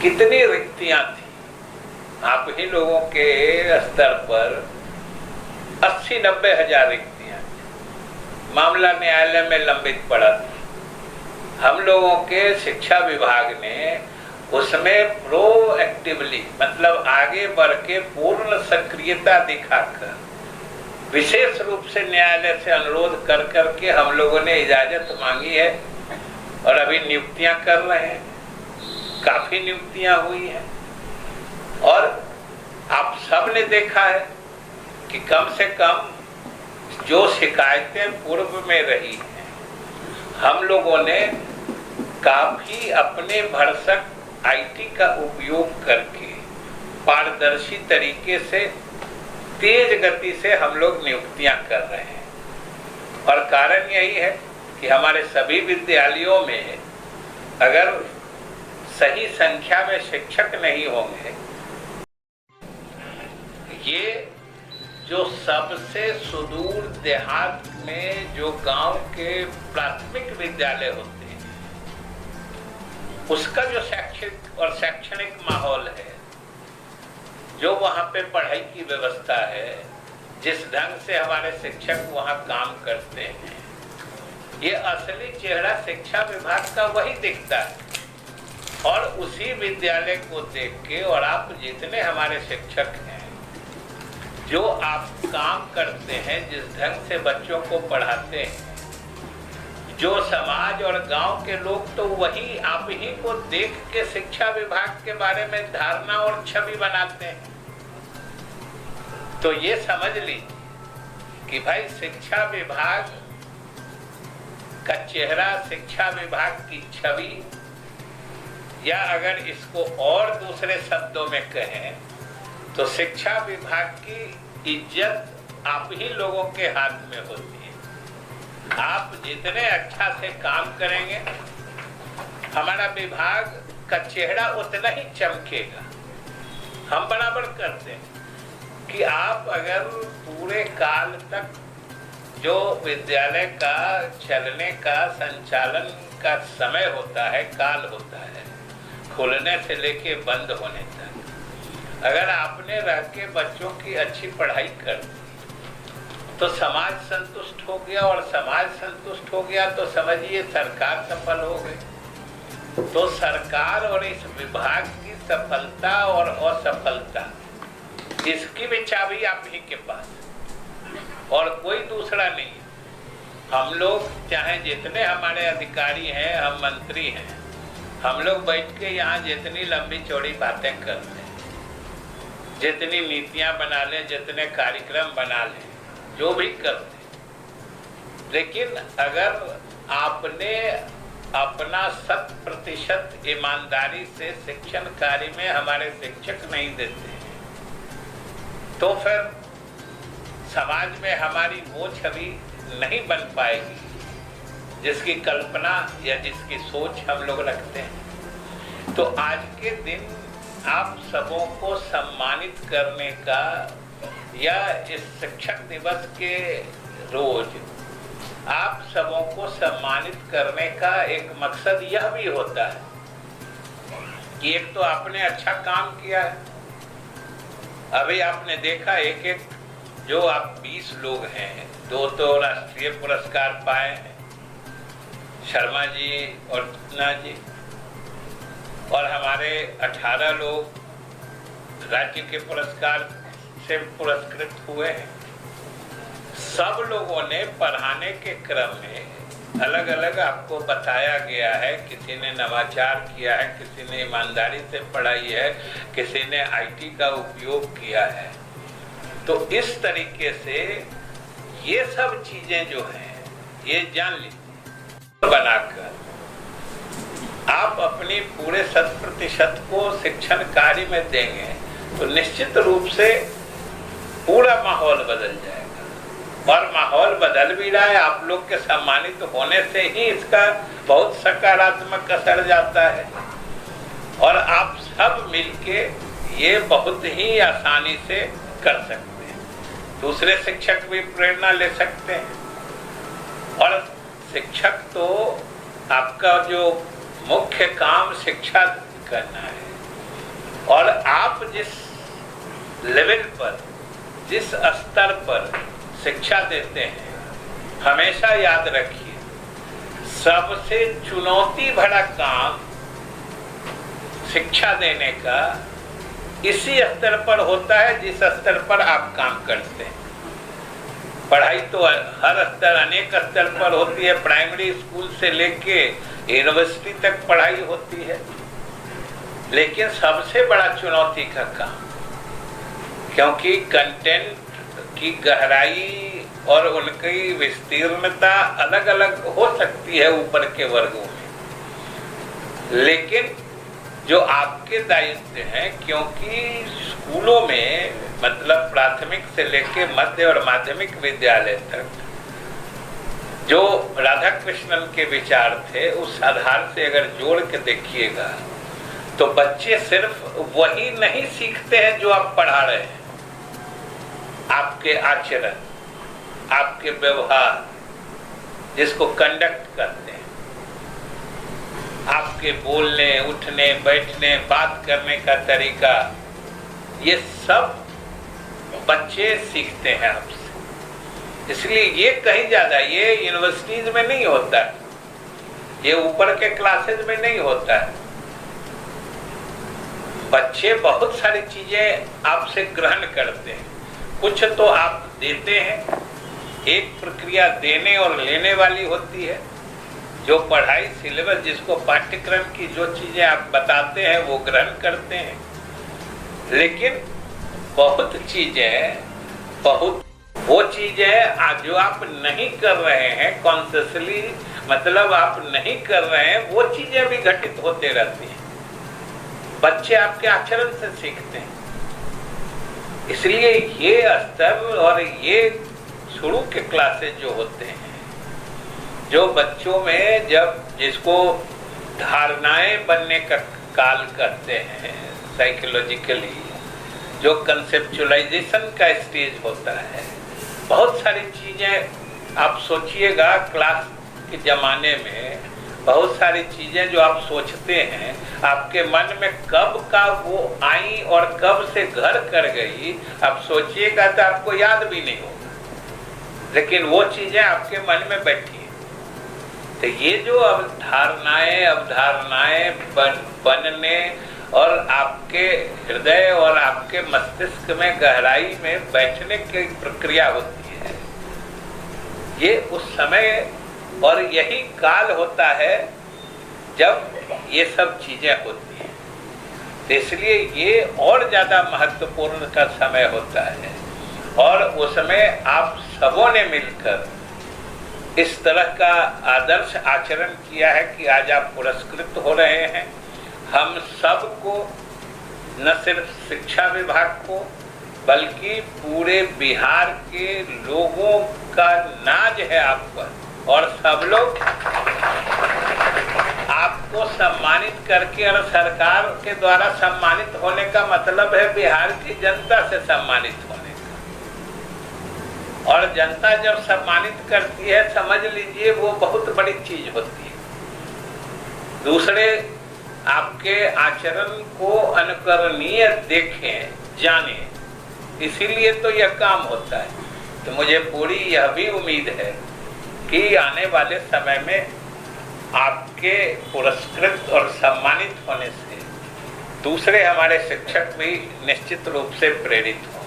कितनी रिक्तियां थी। आप ही लोगों के स्तर पर 80-90 हजार रिक्तियां थी। मामला न्यायालय में लंबित पड़ा था। हम लोगों के शिक्षा विभाग ने उसमें प्रोएक्टिवली मतलब आगे बढ़ के पूर्ण सक्रियता दिखाकर विशेष रूप से न्यायालय से अनुरोध कर करके हम लोगों ने इजाजत मांगी है और अभी नियुक्तियां कर रहे हैं। काफी नियुक्तियां हुई हैं और आप सब ने देखा है कि कम से कम जो शिकायतें पूर्व में रही हैं, हम लोगों ने काफी अपने भरसक आईटी का उपयोग करके पारदर्शी तरीके से तेज गति से हम लोग नियुक्तियां कर रहे हैं। और कारण यही है कि हमारे सभी विद्यालयों में अगर सही संख्या में शिक्षक नहीं होंगे, ये जो सबसे सुदूर देहात में जो गांव के प्राथमिक विद्यालय होते हैं, उसका जो शैक्षणिक माहौल है, जो वहाँ पे पढ़ाई की व्यवस्था है, जिस ढंग से हमारे शिक्षक वहाँ काम करते हैं, ये असली चेहरा शिक्षा विभाग का वही दिखता है। और उसी विद्यालय को देख के और आप जितने हमारे शिक्षक हैं, जो आप काम करते हैं, जिस ढंग से बच्चों को पढ़ाते हैं, जो समाज और गांव के लोग तो वही आप ही को देख के शिक्षा विभाग के बारे में धारणा और छवि बनाते हैं। तो ये समझ लीजिए कि भाई शिक्षा विभाग का चेहरा, शिक्षा विभाग की छवि, या अगर इसको और दूसरे शब्दों में कहें तो शिक्षा विभाग की इज्जत आप ही लोगों के हाथ में होती है। आप जितने अच्छा से काम करेंगे, हमारा विभाग का चेहरा उतना ही चमकेगा। हम बराबर करते हैं कि आप अगर पूरे काल तक जो विद्यालय का चलने का, संचालन का समय होता है, काल होता है, खुलने से लेके बंद होने तक, अगर आपने रह के बच्चों की अच्छी पढ़ाई कर दी तो समाज संतुष्ट हो गया, और समाज संतुष्ट हो गया तो समझिए सरकार सफल हो गई। तो सरकार और इस विभाग की सफलता और असफलता, इसकी भी चाबी आप ही के पास, और कोई दूसरा नहीं। हम लोग चाहे जितने हमारे अधिकारी हैं, हम मंत्री हैं, हम लोग बैठ के यहाँ जितनी लंबी चौड़ी बातें करते हैं, जितनी नीतियां बना लें, जितने कार्यक्रम बना लें, जो भी करते हैं, लेकिन अगर आपने अपना 100% ईमानदारी से शिक्षण कार्य में हमारे शिक्षक नहीं देते हैं, तो फिर समाज में हमारी वो छवि नहीं बन पाएगी जिसकी कल्पना या जिसकी सोच हम लोग रखते हैं। तो आज के दिन आप सबों को सम्मानित करने का, या इस शिक्षक दिवस के रोज आप सबों को सम्मानित करने का एक मकसद यह भी होता है कि एक तो आपने अच्छा काम किया है। अभी आपने देखा एक जो आप 20 लोग हैं, 2 तो राष्ट्रीय पुरस्कार पाए हैं, शर्मा जी और रत्ना जी, और हमारे 18 लोग राज्य के पुरस्कार से पुरस्कृत हुए हैं। सब लोगों ने पढ़ाने के क्रम में अलग अलग आपको बताया गया है, किसी ने नवाचार किया है, किसी ने ईमानदारी से पढ़ाई है, किसी ने आईटी का उपयोग किया है। तो इस तरीके से ये सब चीजें जो हैं, ये जान लीजिए, बनाकर आप अपनी पूरे 100% को शिक्षण कार्य में देंगे तो निश्चित रूप से पूरा माहौल बदल जाएगा। और माहौल बदल भी रहा है, आप लोग के सम्मानित होने से ही इसका बहुत सकारात्मक असर जाता है। और आप सब मिलके ये बहुत ही आसानी से कर सकते हैं, दूसरे शिक्षक भी प्रेरणा ले सकते हैं। और शिक्षक तो आपका जो मुख्य काम शिक्षा करना है, और आप जिस लेवल पर, जिस स्तर पर शिक्षा देते हैं, हमेशा याद रखिए सबसे चुनौती भरा काम शिक्षा देने का इसी स्तर पर होता है जिस स्तर पर आप काम करते हैं। पढ़ाई तो हर स्तर, अनेक स्तर पर होती है। प्राइमरी स्कूल से लेके यूनिवर्सिटी तक पढ़ाई होती है, लेकिन सबसे बड़ा चुनौती का काम, क्योंकि कंटेंट की गहराई और उनकी विस्तीर्णता अलग अलग हो सकती है ऊपर के वर्गों में, लेकिन जो आपके दायित्व हैं, क्योंकि स्कूलों में मतलब प्राथमिक से लेके मध्य और माध्यमिक विद्यालय तक जो राधा कृष्णन के विचार थे, उस आधार से अगर जोड़ के देखिएगा तो बच्चे सिर्फ वही नहीं सीखते हैं जो आप पढ़ा रहे हैं। आपके आचरण, आपके व्यवहार जिसको कंडक्ट करते हैं, आपके बोलने, उठने, बैठने, बात करने का तरीका, ये सब बच्चे सीखते हैं आपसे। इसलिए ये कहीं ज्यादा, ये यूनिवर्सिटीज में नहीं होता है, ये ऊपर के क्लासेज में नहीं होता है। बच्चे बहुत सारी चीजें आपसे ग्रहण करते हैं, कुछ तो आप देते हैं। एक प्रक्रिया देने और लेने वाली होती है। जो पढ़ाई सिलेबस, जिसको पाठ्यक्रम की जो चीजें आप बताते हैं वो ग्रहण करते हैं, लेकिन बहुत चीजें, बहुत वो चीजें जो आप नहीं कर रहे हैं कॉन्शियसली, मतलब आप नहीं कर रहे हैं, वो चीजें भी घटित होते रहती हैं। बच्चे आपके आचरण से सीखते हैं। इसलिए ये स्तर और ये शुरू के क्लासेस जो होते हैं, जो बच्चों में जब जिसको धारणाएं बनने का काल करते हैं, साइकोलॉजिकली जो कंसेप्चुअलाइजेशन का स्टेज होता है, बहुत सारी चीजें आप सोचिएगा क्लास के जमाने में, बहुत सारी चीजें जो आप सोचते हैं आपके मन में कब का वो आई और कब से घर कर गई, आप सोचिएगा तो आपको याद भी नहीं होगा, लेकिन वो चीजें आपके मन में बैठी हैं। तो ये जो अवधारणाएं बनने और आपके हृदय और आपके मस्तिष्क में गहराई में बैठने की प्रक्रिया होती है, ये उस समय और यही काल होता है जब ये सब चीजें होती हैं। तो इसलिए ये और ज्यादा महत्वपूर्ण का समय होता है, और उसमें आप सबों ने मिलकर इस तरह का आदर्श आचरण किया है कि आज आप पुरस्कृत हो रहे हैं। हम सबको, न सिर्फ शिक्षा विभाग को, बल्कि पूरे बिहार के लोगों का नाज है आप पर, और सब लोग आपको सम्मानित करके, और सरकार के द्वारा सम्मानित होने का मतलब है बिहार की जनता से सम्मानित होने का। और जनता जब सम्मानित करती है, समझ लीजिए वो बहुत बड़ी चीज होती है। दूसरे आपके आचरण को अनुकरणीय देखें, जानें, इसीलिए तो यह काम होता है। तो मुझे पूरी यह भी उम्मीद है कि आने वाले समय में आपके पुरस्कृत और सम्मानित होने से दूसरे हमारे शिक्षक भी निश्चित रूप से प्रेरित हों।